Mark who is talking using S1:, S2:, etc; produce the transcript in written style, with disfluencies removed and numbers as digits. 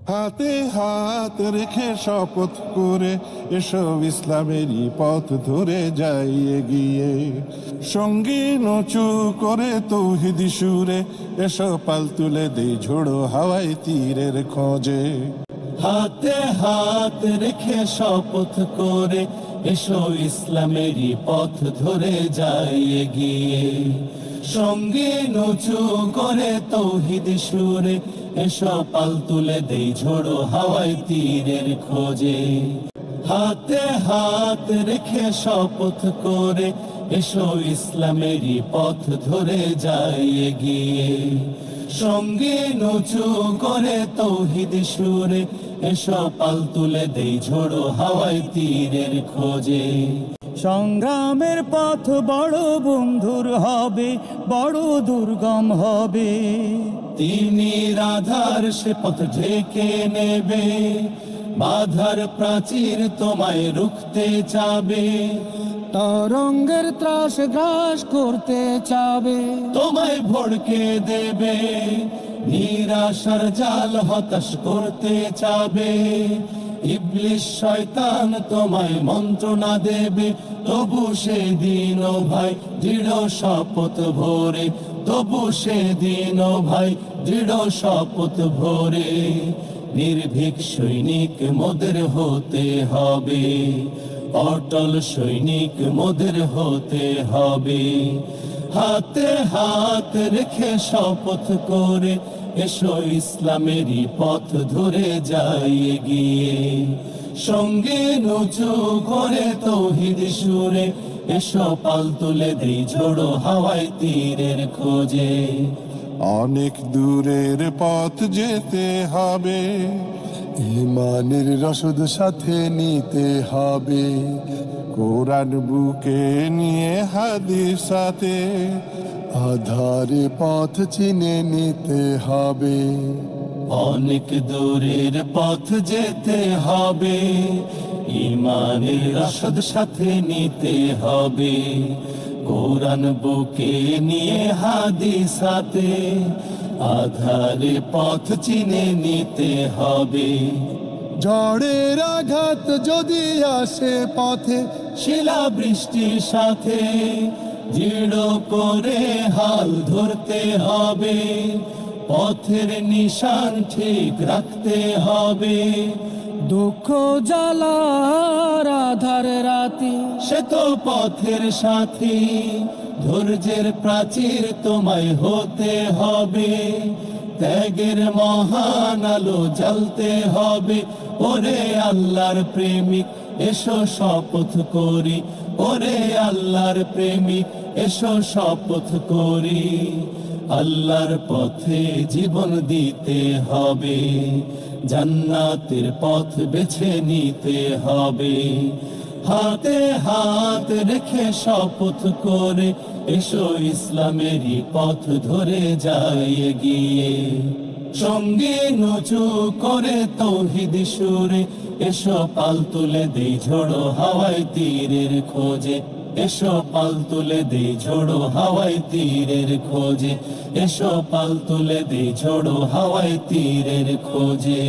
S1: হাতে হাত রেখে শপথ করে এসব ইসলামেরই পথ ধরে যাই এগিয়ে। সঙ্গী নচু করে তৌহিদি সুরে এসব পাল তুলে দেই ঝোড়ো হাওয়ায় তীরের খোঁজে।
S2: হাতে হাত রেখে শপথ করে এসো ইসলামেরই পথ ধরে যাই এগিয়ে। সঙ্গে নচু করে তৌহিদ সুরে এসো পাল তুলে দেই ঝোড়ো হাওয়ায় তীরের খোঁজে। হাতে হাত রেখে শপথ করে এসো ইসলামেরই পথ ধরে যাই এগিয়ে। সঙ্গে নচু করে তৌহিদ সুরে এসো পাল তুলে দেই ঝোড়ো হাওয়ায় তীরের খোঁজে।
S3: সংগ্রামের পথ বড় বন্ধুর হবে, বড় দুর্গম হবে।
S2: তিনি রাধার সে পথ ঢেকে নেবে, বাধার প্রাচীর তোমায় রুখতে চাবে।
S3: তরঙ্গের ত্রাস গ্রাস করতে চাবে,
S2: তোমায় ভড়কে দেবে। নিরাশার জাল হতাশ করতে চাবে। ইবলিশ শয়তান তোমায় মন্ত্রণা দেবে। তবু সেদিন ও ভাই দৃঢ় শপথ ভরে, তবু সেদিন ও ভাই দৃঢ় শপথ ভরে। নির্ভীক সৈনিক মোদের হতে হবে, অটল সৈনিক মোদের হতে হবে। হাতে হাত রেখে শপথ করে এসো ইসলামেরই পথ ধরে যাই এগিয়ে। সঙ্গে নচু করে তৌহিদ সুরে এসো পাল তুলে দেই ঝোড়ো হাওয়ায় তীরের খোঁজে।
S1: অনেক দূরের পথ যেতে হবে, ঈমানের রসদ সাথে নিতে হবে। কোরআন বুকে নিয়ে হাদিস সাথে আধারে পথ চিনে নিতে হবে।
S2: অনেক দূরের পথ যেতে হবে, ঈমানের রসদ সাথে নিতে হবে। কোরআন বুকে নিয়ে হাদিস সাথে আধারে পথ চিনে নিতে হবে।
S1: ঝড়ের আঘাত যদি আসে পথে,
S2: শিলা বৃষ্টির সাথে দৃঢ় করে হাল ধরতে হবে। পথের নিশান ঠিক রাখতে হবে।
S3: দুঃখ জ্বালার আধার রাতে
S2: সে তো পথের সাথী। ধৈর্যের প্রাচীর তোমায় হতে হবে। ত্যাগের মহান আলো জ্বালতে হবে। ওরে আল্লাহর প্রেমিক এসো শপথ করি, ওরে আল্লাহর প্রেমিক এসো শপথ করি। আল্লাহর পথে জীবন দিতে হবে, জান্নাতের পথ বেছে নিতে হবে। হাতে হাত রেখে শপথ করে এসো ইসলামেরই পথ ধরে যাই এগিয়ে। সঙ্গে নচু করে তৌহিদ সুরে এসো পাল তুলে দেই ঝোড়ো হাওয়ায় তীরের খোঁজে। এসো পাল তুলে দেই ঝোড়ো হাওয়ায় তীরের খোঁজে। এসো পাল তুলে দেই ঝোড়ো হাওয়ায় তীরের খোঁজে।